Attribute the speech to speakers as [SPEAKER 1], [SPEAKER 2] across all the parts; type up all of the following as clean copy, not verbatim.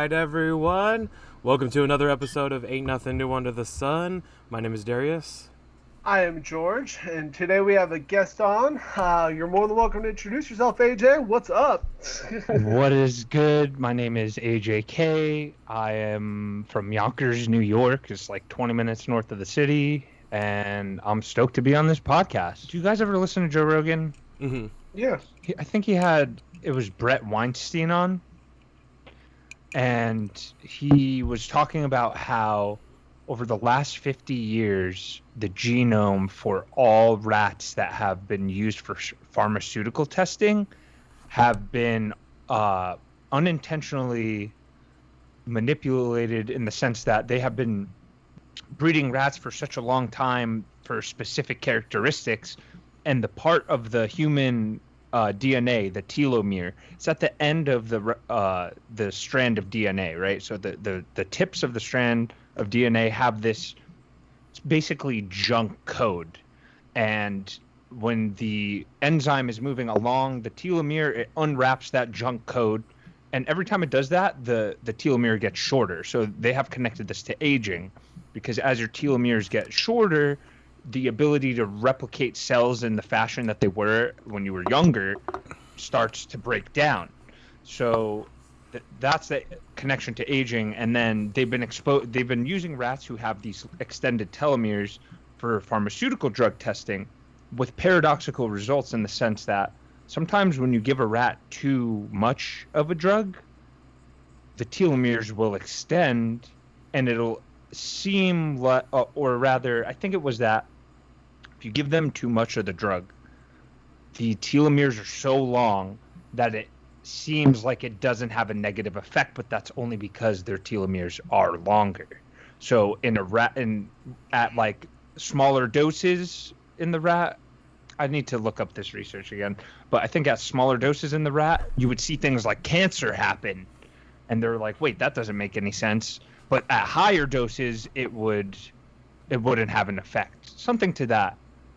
[SPEAKER 1] right, everyone. Welcome to another episode of Ain't Nothing New Under the Sun. My name is Darius.
[SPEAKER 2] I am George, and today we have a guest on. You're more than welcome to introduce yourself, AJ. What's up?
[SPEAKER 3] What is good? My name is AJK. I am from Yonkers, New York. It's like 20 minutes north of the city, and I'm stoked to be on this podcast. Do you guys ever listen to Joe Rogan?
[SPEAKER 1] Mm-hmm.
[SPEAKER 2] Yeah.
[SPEAKER 3] I think it was Brett Weinstein on, and he was talking about how over the last 50 years, the genome for all rats that have been used for pharmaceutical testing have been unintentionally manipulated in the sense that they have been breeding rats for such a long time for specific characteristics, and the part of the human DNA, the telomere, it's at the end of the strand of DNA, right? So the tips of the strand of DNA have this basically junk code, and when the enzyme is moving along the telomere, it unwraps that junk code, and every time it does that, the telomere gets shorter. So they have connected this to aging, because as your telomeres get shorter, the ability to replicate cells in the fashion that they were when you were younger starts to break down. So that's the connection to aging. And then they've been using rats who have these extended telomeres for pharmaceutical drug testing, with paradoxical results, in the sense that sometimes when you give a rat too much of a drug, the telomeres will extend, and it'll seem like, or rather, I think it was that if you give them too much of the drug, the telomeres are so long that it seems like it doesn't have a negative effect, but that's only because their telomeres are longer. So in a rat, at like smaller doses in the rat, I need to look up this research again, but I think at smaller doses in the rat, you would see things like cancer happen, and they're like, wait, that doesn't make any sense. But at higher doses, it wouldn't have an effect, something to that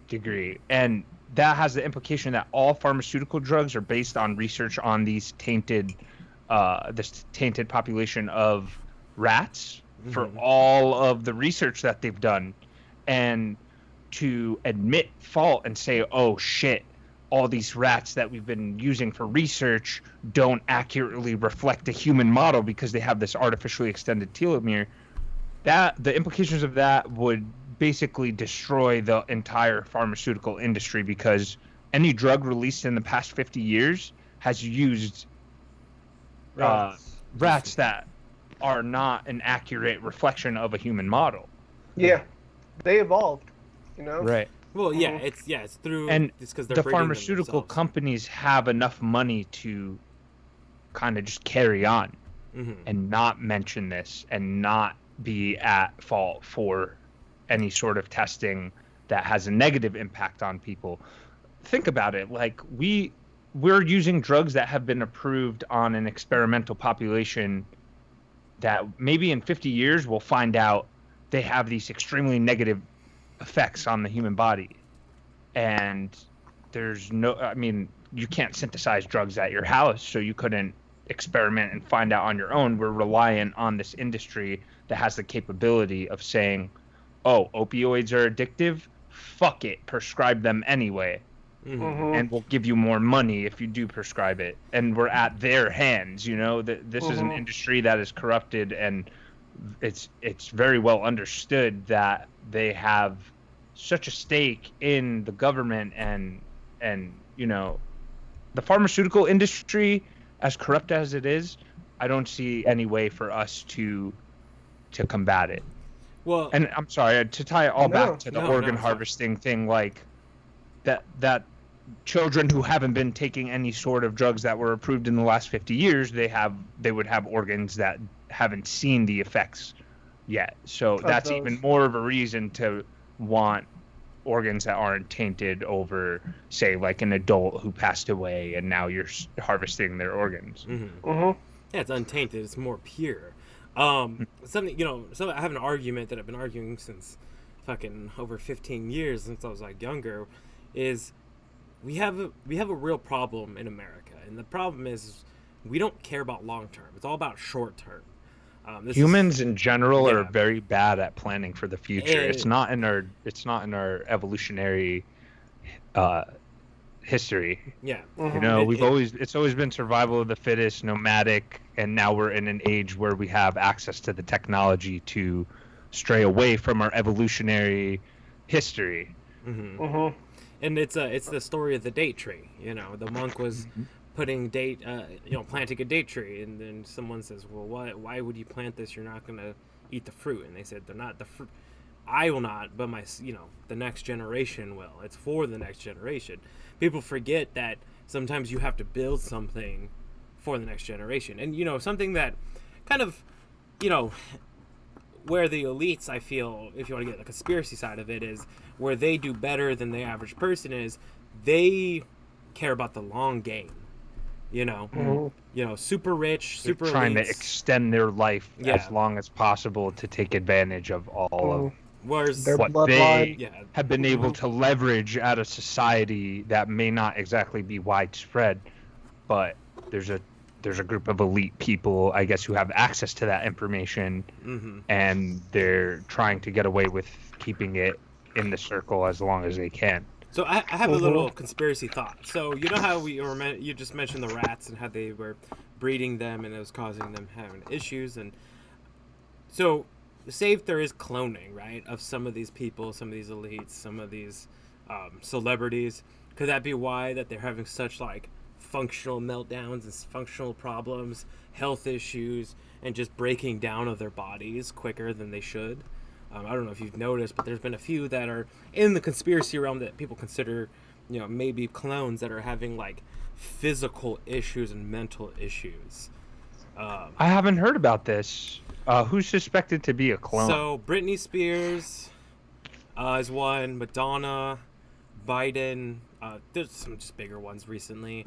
[SPEAKER 3] degree. And that has the implication that all pharmaceutical drugs are based on research on these this tainted population of rats, mm-hmm. for all of the research that they've done. And to admit fault and say, oh shit, all these rats that we've been using for research don't accurately reflect a human model because they have this artificially extended telomere, that the implications of that would basically destroy the entire pharmaceutical industry, because any drug released in the past 50 years has used rats that are not an accurate reflection of a human model.
[SPEAKER 2] Yeah, they evolved, you know?
[SPEAKER 3] Right.
[SPEAKER 1] Well, yeah, it's through,
[SPEAKER 3] and
[SPEAKER 1] it's because they're
[SPEAKER 3] the
[SPEAKER 1] breeding
[SPEAKER 3] pharmaceutical companies have enough money to kind of just carry on, mm-hmm. and not mention this and not be at fault for any sort of testing that has a negative impact on people. Think about it. Like, we're using drugs that have been approved on an experimental population that maybe in 50 years we'll find out they have these extremely negative effects on the human body. And you can't synthesize drugs at your house, so you couldn't experiment and find out on your own. We're reliant on this industry that has the capability of saying, oh, opioids are addictive? Fuck it, prescribe them anyway. Mm-hmm. And we'll give you more money if you do prescribe it. And we're at their hands, you know? This mm-hmm. is an industry that is corrupted, and it's very well understood that they have such a stake in the government, and you know, the pharmaceutical industry, as corrupt as it is, I don't see any way for us to combat it. Well, and I'm sorry to tie it all back to the organ harvesting thing, like that children who haven't been taking any sort of drugs that were approved in the last 50 years, they would have organs that haven't seen the effects yet. So that's even more of a reason to want organs that aren't tainted over, say, like an adult who passed away and now you're harvesting their organs.
[SPEAKER 1] Mm-hmm. Mm-hmm. Yeah, it's untainted. It's more pure. Something, you know, so I have an argument that I've been arguing since fucking over 15 years, since I was like younger, is we have a real problem in America, and the problem is we don't care about long term. It's all about short term.
[SPEAKER 3] Humans in general are
[SPEAKER 1] yeah.
[SPEAKER 3] very bad at planning for the future.
[SPEAKER 1] Eh,
[SPEAKER 3] It's not in our evolutionary history.
[SPEAKER 1] yeah.
[SPEAKER 3] You know,
[SPEAKER 1] It, it
[SPEAKER 3] it's always been survival of the fittest, nomadic, and now we're in an age where we have access to the technology to stray away from our evolutionary history.
[SPEAKER 1] mhm. And it's the story of the date tree. You know, the monk was putting planting a date tree, and then someone says, well, why would you plant this? You're not gonna eat the fruit. And they said, they're not the fruit. I will not, but the next generation will. It's for the next generation. People forget that sometimes you have to build something for the next generation. And something that kind of, where the elites, I feel, if you want to get the conspiracy side of it, is where they do better than the average person is, they care about the long game. Super rich,
[SPEAKER 3] They're
[SPEAKER 1] super
[SPEAKER 3] trying to
[SPEAKER 1] elites.
[SPEAKER 3] extend their life
[SPEAKER 1] Yeah.
[SPEAKER 3] as long as possible to take advantage of all of
[SPEAKER 1] Whereas
[SPEAKER 2] Their
[SPEAKER 3] what
[SPEAKER 2] bloodline.
[SPEAKER 3] they
[SPEAKER 1] yeah,
[SPEAKER 3] have been able to leverage out of society that may not exactly be widespread, but there's a group of elite people, I guess, who have access to that information, and they're trying to get away with keeping it in the circle as long as they can.
[SPEAKER 1] So I have a little conspiracy thought. So you know how you just mentioned the rats and how they were breeding them and it was causing them having issues, and so say if there is cloning, right, of some of these people, some of these elites, some of these celebrities, could that be why that they're having such like functional meltdowns and functional problems, health issues, and just breaking down of their bodies quicker than they should? I don't know if you've noticed, but there's been a few that are in the conspiracy realm that people consider, maybe clones that are having like physical issues and mental issues.
[SPEAKER 3] I haven't heard about this. Who's suspected to be a clone?
[SPEAKER 1] So Britney Spears is one. Madonna, Biden. There's some just bigger ones recently.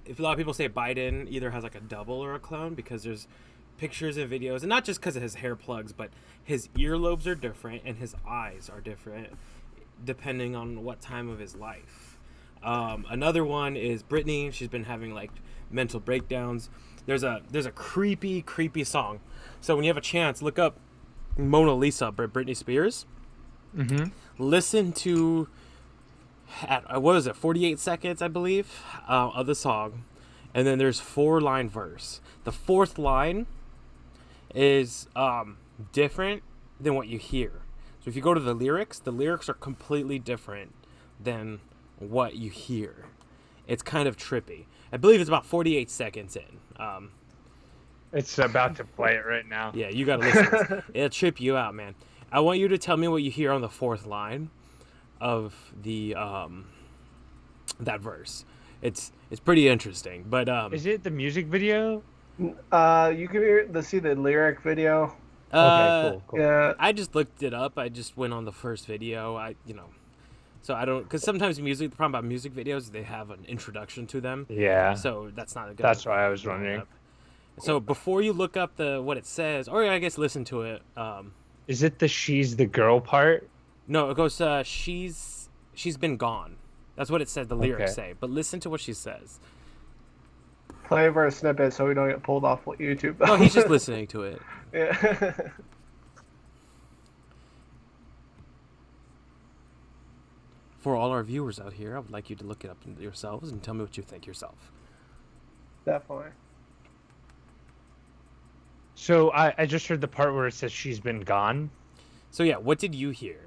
[SPEAKER 1] If a lot of people say Biden either has like a double or a clone because there's pictures and videos, and not just because of his hair plugs, but his earlobes are different and his eyes are different depending on what time of his life. Another one is Britney. She's been having like mental breakdowns. There's a creepy song. So when you have a chance, look up Mona Lisa by Britney Spears. Listen to at what is it, 48 seconds, I believe, of the song, and then there's 4-line verse. The fourth line is different than what you hear. So if you go to the lyrics are completely different than what you hear. It's kind of trippy. I believe it's about 48 seconds in.
[SPEAKER 3] It's about to play it right now.
[SPEAKER 1] Yeah, you gotta listen. It'll trip you out, man. I want you to tell me what you hear on the fourth line of the that verse. It's pretty interesting, but
[SPEAKER 3] Is it the music video?
[SPEAKER 2] You can see the lyric video.
[SPEAKER 3] Okay, cool.
[SPEAKER 2] Yeah.
[SPEAKER 1] I just looked it up. I just went on the first video. So I don't, because sometimes the problem about music videos, they have an introduction to them.
[SPEAKER 3] Yeah.
[SPEAKER 1] So that's not a good.
[SPEAKER 3] That's why I was wondering.
[SPEAKER 1] So before you look up what it says, or I guess listen to it.
[SPEAKER 3] Is it the "she's the girl" part?
[SPEAKER 1] No, it goes. She's been gone. That's what it says. The lyrics
[SPEAKER 3] Okay.
[SPEAKER 1] say. But listen to what she says.
[SPEAKER 2] Play for a snippet so we don't get pulled off YouTube.
[SPEAKER 1] No, he's just listening to it.
[SPEAKER 2] Yeah.
[SPEAKER 1] For all our viewers out here, I would like you to look it up yourselves and tell me what you think yourself.
[SPEAKER 2] Definitely.
[SPEAKER 3] So I just heard the part where it says she's been gone.
[SPEAKER 1] So yeah, what did you hear?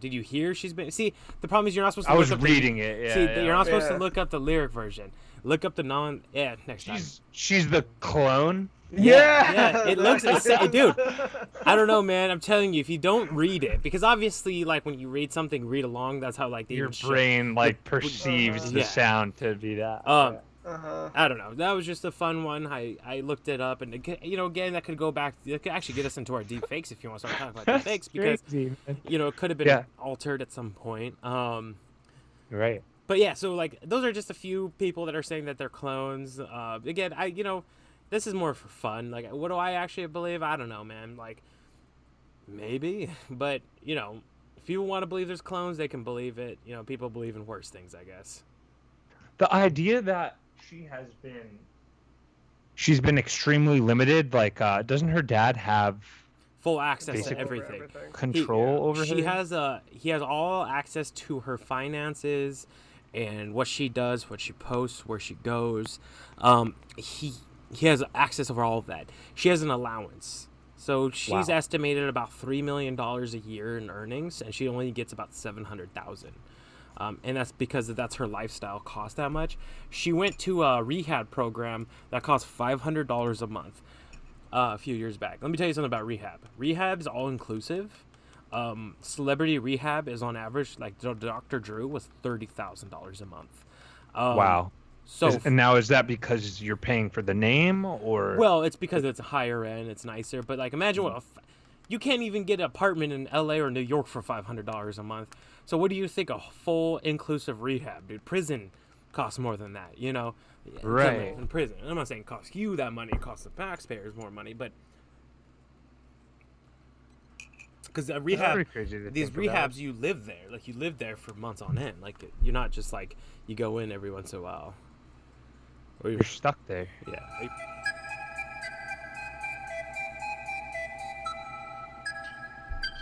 [SPEAKER 1] Did you hear she's been? See, the problem is you're not supposed to.
[SPEAKER 3] I was
[SPEAKER 1] look up
[SPEAKER 3] reading it. Yeah,
[SPEAKER 1] See,
[SPEAKER 3] yeah.
[SPEAKER 1] you're not supposed
[SPEAKER 2] Yeah.
[SPEAKER 1] to look up the lyric version. Look up the non. Yeah, next time.
[SPEAKER 3] She's the clone.
[SPEAKER 1] Yeah, it looks, dude. I don't know, man. I'm telling you, if you don't read it, because obviously, like when you read something, read along. That's how like
[SPEAKER 3] Your brain like perceives the
[SPEAKER 1] Yeah.
[SPEAKER 3] sound to be that.
[SPEAKER 1] I don't know. That was just a fun one. I looked it up, and again, that could go back. It could actually get us into our deep fakes if you want to start talking about deep fakes, because
[SPEAKER 3] Crazy, man.
[SPEAKER 1] it could have been
[SPEAKER 3] Yeah.
[SPEAKER 1] altered at some point.
[SPEAKER 3] Right.
[SPEAKER 1] But yeah, so like those are just a few people that are saying that they're clones. Again, this is more for fun. Like, what do I actually believe? I don't know, man. Like, maybe, but if you want to believe there's clones, they can believe it. People believe in worse things, I guess.
[SPEAKER 3] The idea that she's been extremely limited. Like, doesn't her dad have
[SPEAKER 1] Full access to
[SPEAKER 3] Basically-
[SPEAKER 1] everything.
[SPEAKER 3] control over
[SPEAKER 1] He
[SPEAKER 3] her?
[SPEAKER 1] he has all access to her finances and what she does, what she posts, where she goes. He has access over all of that. She has an allowance. So she's
[SPEAKER 3] Wow.
[SPEAKER 1] estimated about $3 million a year in earnings, and she only gets about $700,000. And that's because that's her lifestyle cost that much. She went to a rehab program that cost $500 a month a few years back. Let me tell you something about rehab. Rehab's all inclusive. Celebrity rehab is on average, like Dr. Drew was $30,000 a month.
[SPEAKER 3] Wow.
[SPEAKER 1] So
[SPEAKER 3] And now is that because you're paying for the name, or
[SPEAKER 1] well, it's because it's higher end, it's nicer. But like, imagine you can't even get an apartment in L.A. or New York for $500 a month. So what do you think a full inclusive rehab, dude? Prison costs more than that, you know?
[SPEAKER 3] Right.
[SPEAKER 1] In prison, I'm not saying it costs you that money. It costs the taxpayers more money, but because rehab,
[SPEAKER 3] very crazy to
[SPEAKER 1] these
[SPEAKER 3] think about.
[SPEAKER 1] rehabs, you live there. Like you live there for months on end. Like you're not just like you go in every once in a while. Or
[SPEAKER 3] you're stuck there?
[SPEAKER 1] yeah.